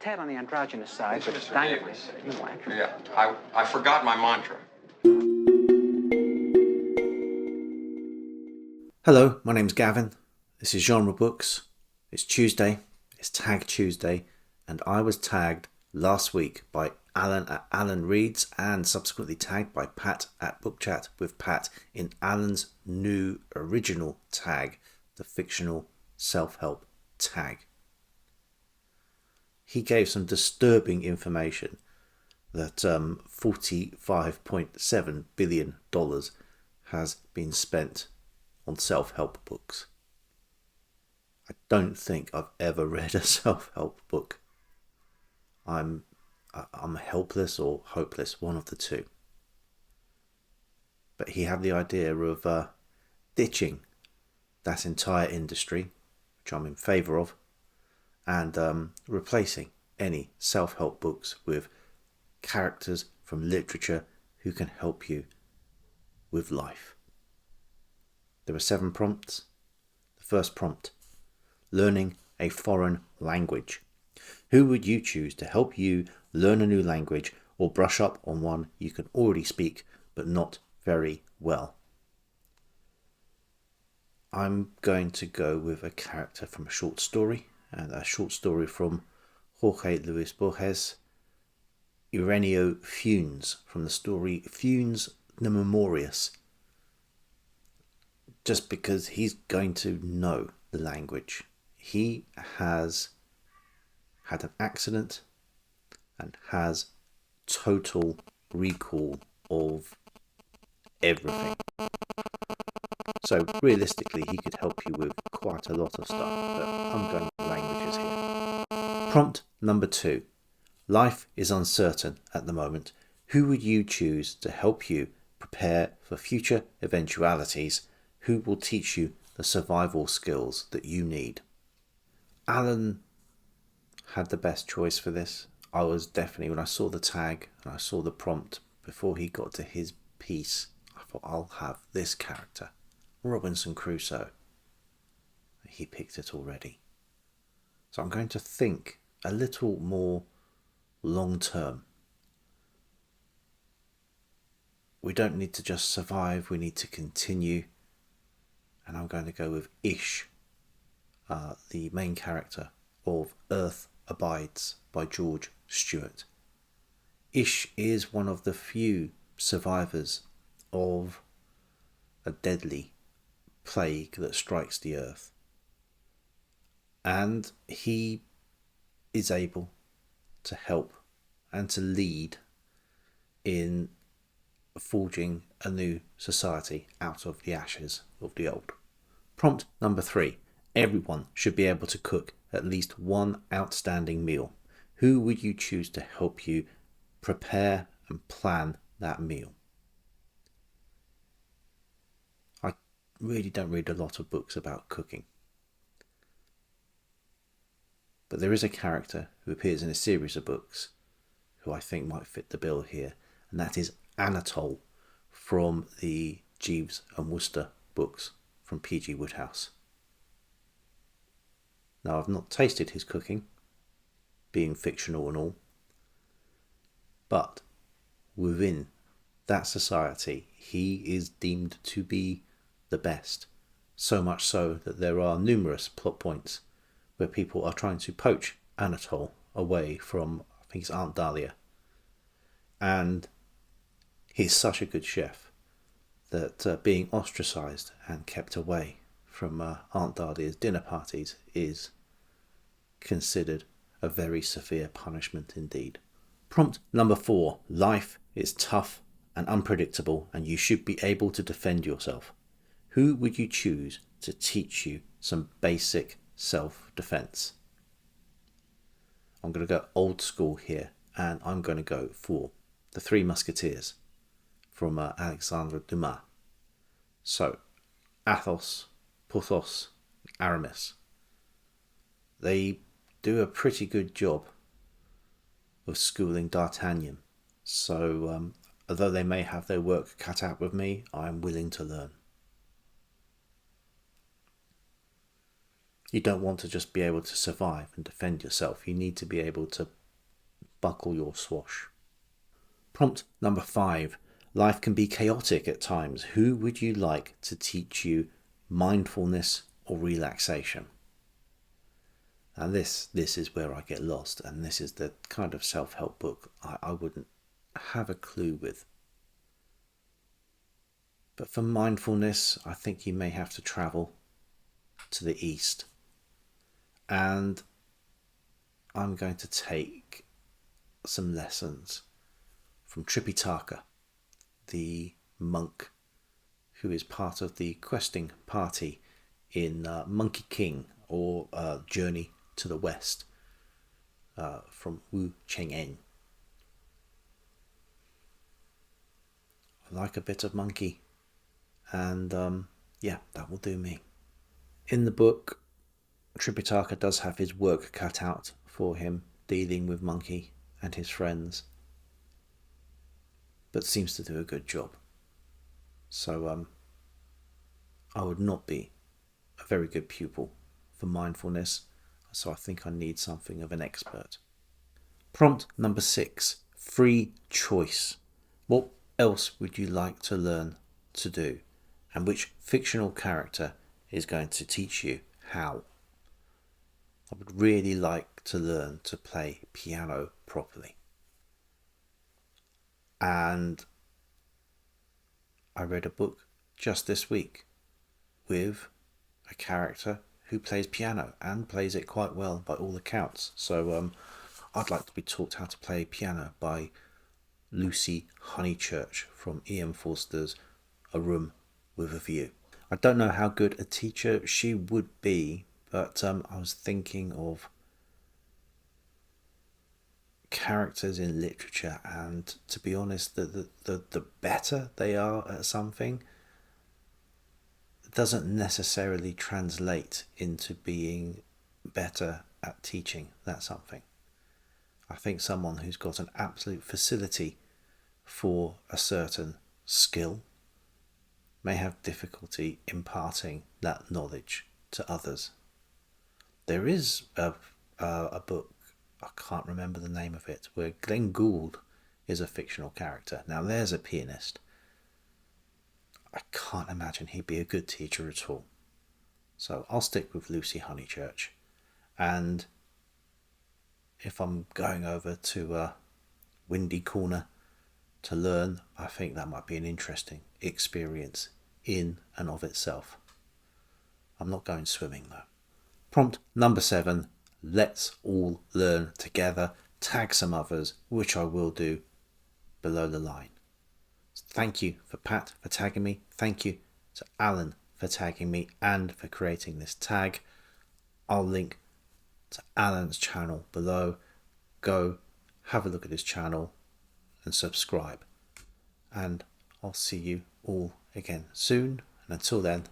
tad on the androgynous side, but Mr. dynamite. Davis. No action. Yeah, I forgot my mantra. Hello, my name's Gavin. This is Genre Books. It's Tuesday. It's Tag Tuesday, and I was tagged last week by Alan at Alan Reads and subsequently tagged by Pat at Book Chat with Pat in Alan's new original tag, the Fictional Self-Help tag. He gave some disturbing information that $45.7 billion has been spent on self-help books. I don't think I've ever read a self-help book. I'm helpless or hopeless, one of the two. But he had the idea of ditching that entire industry, which I'm in favour of, and replacing any self-help books with characters from literature who can help you with life. There are 7 prompts. The first prompt: learning a foreign language. Who would you choose to help you learn a new language or brush up on one you can already speak but not very well? I'm going to go with a character from a short story, and a short story from Jorge Luis Borges, Ireneo Funes, from the story Funes the Memorious, just because he's going to know the language. He has had an accident and has total recall of everything. So realistically, he could help you with quite a lot of stuff, but I'm going with languages here. Prompt number 2. Life is uncertain at the moment. Who would you choose to help you prepare for future eventualities? Who will teach you the survival skills that you need? Alan had the best choice for this. I was definitely, when I saw the tag and I saw the prompt before he got to his piece, I thought, I'll have this character, Robinson Crusoe. He picked it already. So I'm going to think a little more long term. We don't need to just survive, we need to continue. And I'm going to go with Ish, the main character of Earth Abides by George Stewart. Ish is one of the few survivors of a deadly plague that strikes the earth. And he is able to help and to lead in forging a new society out of the ashes of the old. Prompt number 3. Everyone should be able to cook at least one outstanding meal. Who would you choose to help you prepare and plan that meal? I really don't read a lot of books about cooking. But there is a character who appears in a series of books who I think might fit the bill here, and that is Anatole from the Jeeves and Wooster books from P.G. Wodehouse. Now, I've not tasted his cooking, being fictional and all, but within that society, he is deemed to be the best, so much so that there are numerous plot points where people are trying to poach Anatole away from, I think it's Aunt Dahlia. And he's such a good chef that being ostracised and kept away from Aunt Dahlia's dinner parties is considered a very severe punishment indeed. Prompt number 4. Life is tough and unpredictable, and you should be able to defend yourself. Who would you choose to teach you some basic self-defense? I'm going to go old school here, and I'm going to go for the Three Musketeers from Alexandre Dumas. So, Athos, Porthos, Aramis. They do a pretty good job of schooling D'Artagnan. So, although they may have their work cut out with me, I'm willing to learn. You don't want to just be able to survive and defend yourself. You need to be able to buckle your swash. Prompt number 5. Life can be chaotic at times. Who would you like to teach you mindfulness or relaxation? And this is where I get lost, and this is the kind of self-help book I wouldn't have a clue with. But for mindfulness, I think you may have to travel to the east. And I'm going to take some lessons from Tripitaka, the monk who is part of the questing party in Monkey King, or Journey to the West, from Wu Cheng-en. I like a bit of monkey, and that will do me. In the book, Tripitaka does have his work cut out for him dealing with Monkey and his friends, but seems to do a good job. So I would not be a very good pupil for mindfulness, so I think I need something of an expert. Prompt number 6, free choice. What else would you like to learn to do, and which fictional character is going to teach you how? I would really like to learn to play piano properly. And I read a book just this week with a character who plays piano and plays it quite well by all accounts. So I'd like to be taught how to play piano by Lucy Honeychurch from Ian Forster's A Room with a View. I don't know how good a teacher she would be, but I was thinking of characters in literature, and to be honest, the better they are at something doesn't necessarily translate into being better at teaching that something. I think someone who's got an absolute facility for a certain skill may have difficulty imparting that knowledge to others. There is a book, I can't remember the name of it, where Glenn Gould is a fictional character. Now there's a pianist. I can't imagine he'd be a good teacher at all. So I'll stick with Lucy Honeychurch. And if I'm going over to Windy Corner to learn, I think that might be an interesting experience in and of itself. I'm not going swimming though. Prompt number 7, let's all learn together. Tag some others, which I will do below the line. Thank you for Pat for tagging me. Thank you to Alan for tagging me and for creating this tag. I'll link to Alan's channel below. Go have a look at his channel and subscribe. And I'll see you all again soon. And until then,